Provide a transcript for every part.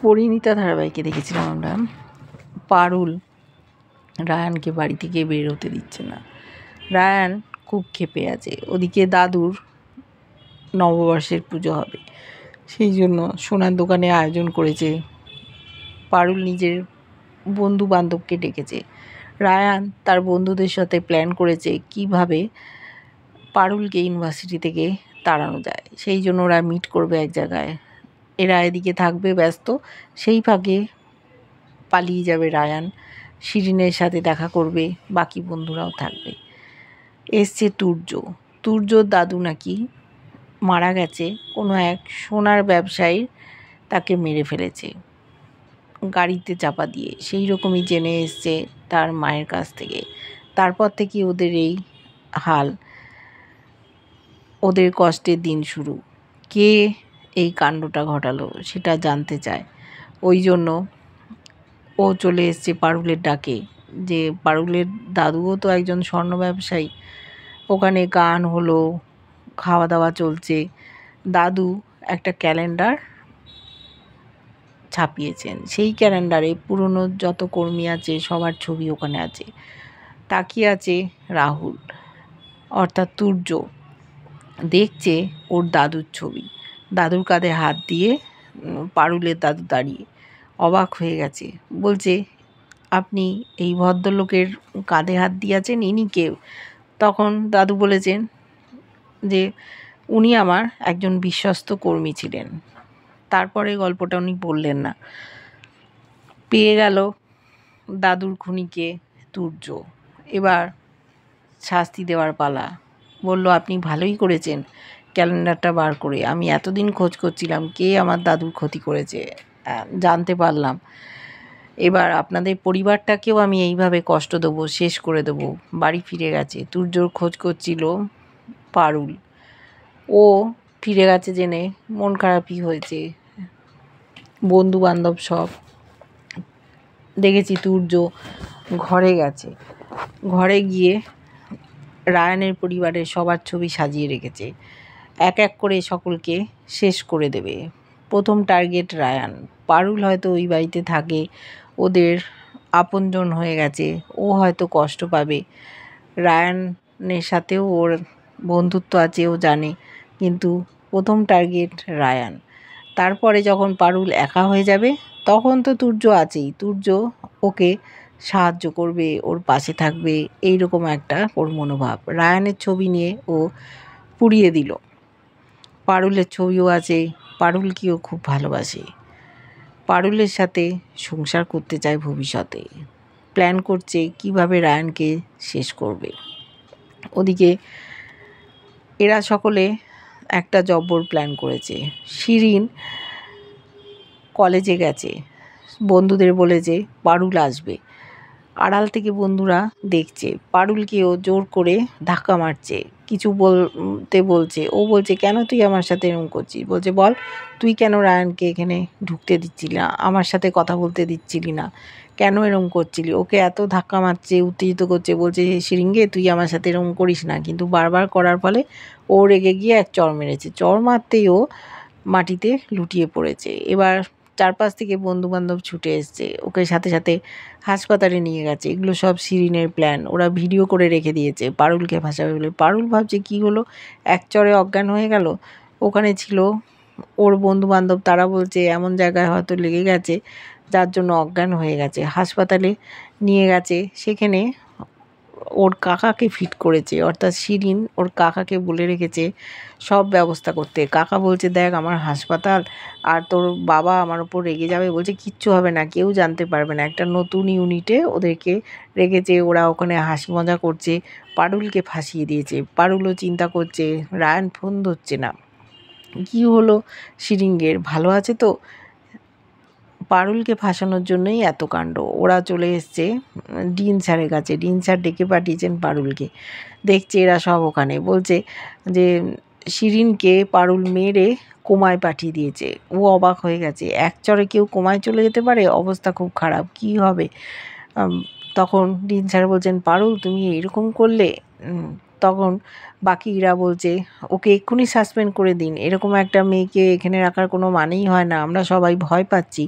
পরিণীতা ধারাবাহিকে দেখেছিলাম আমরা, পারুল রায়ানকে বাড়ি থেকে বের হতে দিচ্ছে না। রায়ান খুব ক্ষেপে আছে। ওদিকে দাদুর নববর্ষের পুজো হবে, সেই জন্য সোনার দোকানে আয়োজন করেছে। পারুল নিজের বন্ধু বান্ধবকে ডেকেছে। রায়ান তার বন্ধুদের সাথে প্ল্যান করেছে কিভাবে পারুলকে ইউনিভার্সিটি থেকে তাড়ানো যায়। সেই জন্য ওরা মিট করবে এক জায়গায়। এরা এদিকে থাকবে ব্যস্ত, সেই ফাঁকে পালিয়ে যাবে রায়ান, শিরিনের সাথে দেখা করবে, বাকি বন্ধুরাও থাকবে। এসছে তুর্যর দাদু নাকি মারা গেছে, কোনো এক সোনার ব্যবসায়ী তাকে মেরে ফেলেছে গাড়িতে চাপা দিয়ে, সেই রকমই জেনে এসছে তার মায়ের কাছ থেকে। তারপর থেকে ওদের এই হাল, ওদের কষ্টের দিন শুরু। কে এই কাণ্ডটা ঘটালো সেটা জানতে চায়, ওই জন্য ও চলে এসছে পারুলের ডাকে। যে পারুলের দাদুও তো একজন স্বর্ণ ব্যবসায়ী। ওখানে গান হলো, খাওয়া দাওয়া চলছে। দাদু একটা ক্যালেন্ডার ছাপিয়েছেন, সেই ক্যালেন্ডারে পুরনো যত কর্মী আছে সবার ছবি ওখানে আছে। তাকিয়ে আছে রাহুল, অর্থাৎ তুর্য, দেখছে ওর দাদুর ছবি। দাদুর কাঁধে হাত দিয়ে পারুলের দাদু দাঁড়িয়ে অবাক হয়ে গেছে। বলছে, আপনি এই ভদ্রলোকের কাঁধে হাত দিয়েছেন, ইনি কেউ? তখন দাদু বলেছেন যে উনি আমার একজন বিশ্বস্ত কর্মী ছিলেন। তারপরে গল্পটা উনি বললেন না। পেয়ে গেল দাদুর খুনিকে তুর্য। এবার শাস্তি দেওয়ার পালা। বলল, আপনি ভালোই করেছেন ক্যালেন্ডারটা বার করে। আমি এতদিন খোঁজ করছিলাম কে আমার দাদুর ক্ষতি করেছে, জানতে পারলাম। এবার আপনাদের পরিবারটাকেও আমি এইভাবে কষ্ট দেবো, শেষ করে দেবো। বাড়ি ফিরে গেছে। তুর্যর খোঁজ করছিল পারুল, ও ফিরে গেছে জেনে মন খারাপই হয়েছে। বন্ধু বান্ধব সব দেখেছি। তুর্য ঘরে গেছে, ঘরে গিয়ে রায়ানের পরিবারের সবার ছবি সাজিয়ে রেখেছে। এক এক করে সকলকে শেষ করে দেবে। প্রথম টার্গেট রায়ান। পারুল হয়তো ওই বাড়িতে থাকে, ওদের আপনজন হয়ে গেছে, ও হয়তো কষ্ট পাবে। রায়ানের সাথেও ওর বন্ধুত্ব আছে, ও জানে, কিন্তু প্রথম টার্গেট রায়ান। তারপরে যখন পারুল একা হয়ে যাবে তখন তো তুর্য আছেই। তুর্য ওকে সাহায্য করবে, ওর পাশে থাকবে, এইরকম একটা ওর মনোভাব। রায়ানের ছবি নিয়ে ও পুড়িয়ে দিল। পারুলের ছবিও আছে, পারুলকেও খুব ভালোবাসে, পারুলের সাথে সংসার করতে চায় ভবিষ্যতে। প্ল্যান করছে কিভাবে রায়ানকে শেষ করবে। ওদিকে এরা সকলে একটা জব্বর প্ল্যান করেছে। শিরিন কলেজে গেছে, বন্ধুদের বলেছে পারুল আসবে। আড়াল থেকে বন্ধুরা দেখছে, পারুলকেও জোর করে ধাক্কা মারছে, কিছু বলছে। ও বলছে, কেন তুই আমার সাথে এরকম করছিস? বলছে, বল, তুই কেন রায়ানকে এখানে ঢুকতে দিচ্ছিলি না, আমার সাথে কথা বলতে দিচ্ছিলি না, কেন এরকম করছিলি? ওকে এত ধাক্কা মারছে, উত্তেজিত করছে। বলছে, শিরিঙ্গে, তুই আমার সাথে এরকম করিস না। কিন্তু বারবার করার ফলে ও রেগে গিয়ে এক চড় মেরেছে। চড় মারতেই ও মাটিতে লুটিয়ে পড়েছে। এবার চারপাশ থেকে বন্ধুবান্ধব ছুটে এসছে, ওকে সাথে সাথে হাসপাতালে নিয়ে গেছে। এগুলো সব শিরিনের প্ল্যান। ওরা ভিডিও করে রেখে দিয়েছে পারুলকে ফাঁসাবে বলে। পারুল ভাবছে কী হলো, এক চড়ে অজ্ঞান হয়ে গেল। ওখানে ছিল ওর বন্ধুবান্ধব, তারা বলছে এমন জায়গায় হয়তো লেগে গেছে যার জন্য অজ্ঞান হয়ে গেছে। হাসপাতালে নিয়ে গেছে, সেখানে ওর কাকাকে ফিট করেছে, অর্থাৎ শিরিন ওর কাকাকে বলে রেখেছে সব ব্যবস্থা করতে। কাকা বলছে, দেখ আমার হাসপাতাল, আর তোর বাবা আমার ওপর রেগে যাবে। বলছে, কিচ্ছু হবে না, কেউ জানতে পারবে না। একটা নতুন ইউনিটে ওদেরকে রেখেছে, ওরা ওখানে হাসি মজা করছে। পারুলকে ফাঁসিয়ে দিয়েছে। পারুলও চিন্তা করছে, রায়ান ফোন ধরছে না, কী হলো শিরিঙ্গের, ভালো আছে তো? পারুলকে ফাঁসানোর জন্যই এত কাণ্ড। ওরা চলে এসছে ডিন স্যারের কাছে। ডিন স্যার ডেকে পাঠিয়েছেন পারুলকে। দেখছে এরা সব ওখানে, বলছে যে শিরিনকে পারুল মেরে কোমায় পাঠিয়ে দিয়েছে। ও অবাক হয়ে গেছে, এক চড়ে কেউ কোমায় চলে যেতে পারে? অবস্থা খুব খারাপ, কী হবে? তখন ডিন স্যার বলছেন, পারুল তুমি এইরকম করলে? তখন বাকিরা বলছে ওকে এক্ষুনি সাসপেন্ড করে দিন, এরকম একটা মেয়েকে এখানে রাখার কোনো মানেই হয় না, আমরা সবাই ভয় পাচ্ছি।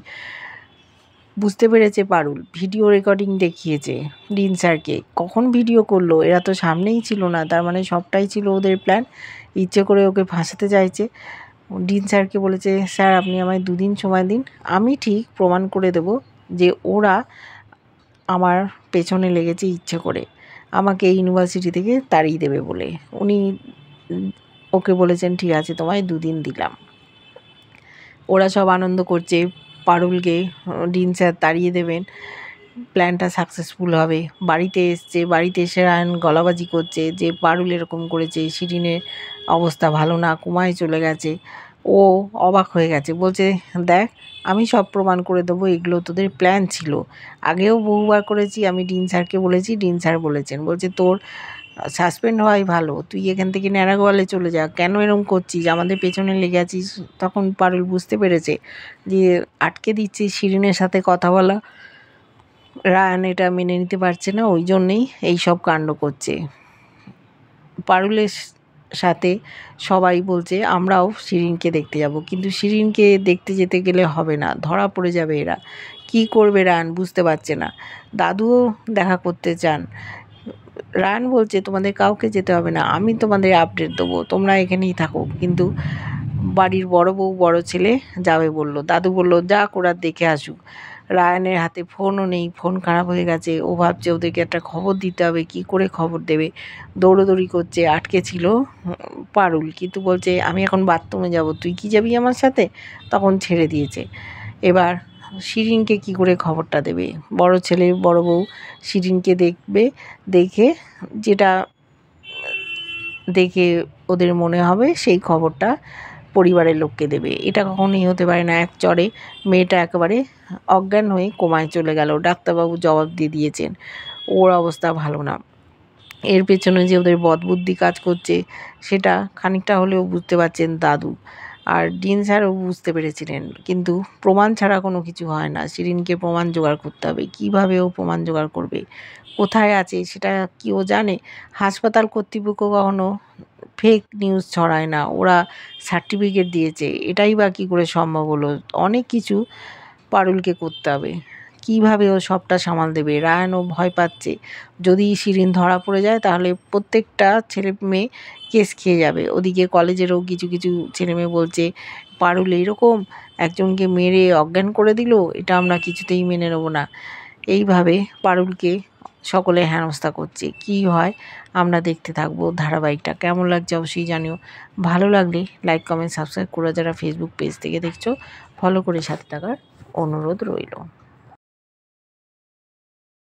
বুঝতে পেরেছে পারুল, ভিডিও রেকর্ডিং দেখিয়েছে ডিন স্যারকে। কখন ভিডিও করলো, এরা তো সামনেই ছিল না, তার মানে সবটাই ছিল ওদের প্ল্যান, ইচ্ছে করে ওকে ফাঁসাতে চাইছে। ডিন স্যারকে বলেছে, স্যার আপনি আমায় 2 দিন সময় দিন, আমি ঠিক প্রমাণ করে দেব যে ওরা আমার পেছনে লেগেছে ইচ্ছে করে, আমাকে এই ইউনিভার্সিটি থেকে তাড়িয়ে দেবে বলে। উনি ওকে বলেছেন ঠিক আছে তোমায় 2 দিন দিলাম। ওরা সব আনন্দ করছে, পারুলকে ডিন স্যার তাড়িয়ে দেবেন, প্ল্যানটা সাকসেসফুল হবে। বাড়িতে এসছে, বাড়িতে এসে রায়ন গলাবাজি করছে যে পারুল এরকম করেছে, শিরিনের অবস্থা ভালো না, কোমায় চলে গেছে। ও অবাক হয়ে গেছে, বলছে দেখ আমি সব প্রমাণ করে দেবো, এগুলো তোদের প্ল্যান ছিল, আগেও বহুবার করেছি, আমি ডিন স্যারকে বলেছি, ডিন স্যার বলেছেন। বলছে তোর সাসপেন্ড হওয়াই ভালো, তুই এখান থেকে ন্যাড়াগোয়ালে চলে যা, কেন এরকম করছিস, আমাদের পেছনে লেগে আছিস। তখন পারুল বুঝতে পেরেছে যে আটকে দিচ্ছিস শিরিনের সাথে কথা বলা, রায়ান এটা মেনে নিতে পারছে না, ওই জন্যেই এইসব কাণ্ড করছে। পারুলের সাথে সবাই বলছে আমরাও শিরিনকে দেখতে যাব, কিন্তু শিরিনকে দেখতে যেতে গেলে হবে না, ধরা পড়ে যাবে এরা। কি করবে রায়ান বুঝতে পারছে না। দাদুও দেখা করতে চান। রায়ান বলছে তোমাদের কাউকে যেতে হবে না, আমি তোমাদের আপডেট দেবো, তোমরা এখানেই থাকো। কিন্তু বাড়ির বড় বউ বড় ছেলে যাবে বলল। দাদু বলল যা করার দেখে আসুক। রায়ানের হাতে ফোনও নেই, ফোন খারাপ হয়ে গেছে, ও ভাবছে ওদেরকে একটা খবর দিতে হবে, কি করে খবর দেবে, দৌড়োদৌড়ি করছে। আটকে ছিল পারুল, কিন্তু বলছে আমি এখন বাথরুমে যাব, তুই কি যাবি আমার সাথে, তখন ছেড়ে দিয়েছে। এবার শিরিনকে কি করে খবরটা দেবে, বড় ছেলে বড় বউ শিরিনকে দেখবে, দেখে যেটা দেখে ওদের মনে হবে সেই খবরটা পরিবারের লোককে দেবে। এটা কখনোই হতে পারে না। এক চড়ে মেয়েটা একেবারে অজ্ঞান হয়ে কোমায় চলে গেল, ডাক্তারবাবু জবাব দিয়ে দিয়েছেন ওর অবস্থা ভালো না। এর পেছনে যে ওদের বদবুদ্ধি কাজ করছে সেটা খানিকটা হলেও বুঝতে পারছেন দাদু, আর ডিন স্যারও বুঝতে পেরেছিলেন। কিন্তু প্রমাণ ছাড়া কোনো কিছু হয় না, শিরিনকে প্রমাণ জোগাড় করতে হবে। কীভাবে ও প্রমাণ জোগাড় করবে, কোথায় আছে সেটা কি ও জানে? হাসপাতাল কর্তৃপক্ষ কখনো ফেক নিউজ ছড়ায় না, ওরা সার্টিফিকেট দিয়েছে, এটাই বা কী করে সম্ভব হলো? অনেক কিছু পারুলকে করতে হবে, কীভাবে ও সবটা সামাল দেবে? রায়ানও ভয় পাচ্ছে, যদি শিরিন ধরা পড়ে যায় তাহলে প্রত্যেকটা ছেলে মেয়ে কেস খেয়ে যাবে। ওদিকে কলেজেরও কিছু কিছু ছেলেমেয়ে বলছে পারুল এইরকম একজনকে মেরে অজ্ঞান করে দিল, এটা আমরা কিছুতেই মেনে নেব না। এইভাবে পারুলকে সকলে হেনস্থা করছে। কি হয় আমরা দেখতে থাকবো ধারাবাহিকটা। কেমন লাগছে অবশ্যই জানিও। ভালো লাগলে লাইক কমেন্ট সাবস্ক্রাইব করে, যারা ফেসবুক পেজ থেকে দেখছো ফলো করে সাথে থাকার অনুরোধ রইল।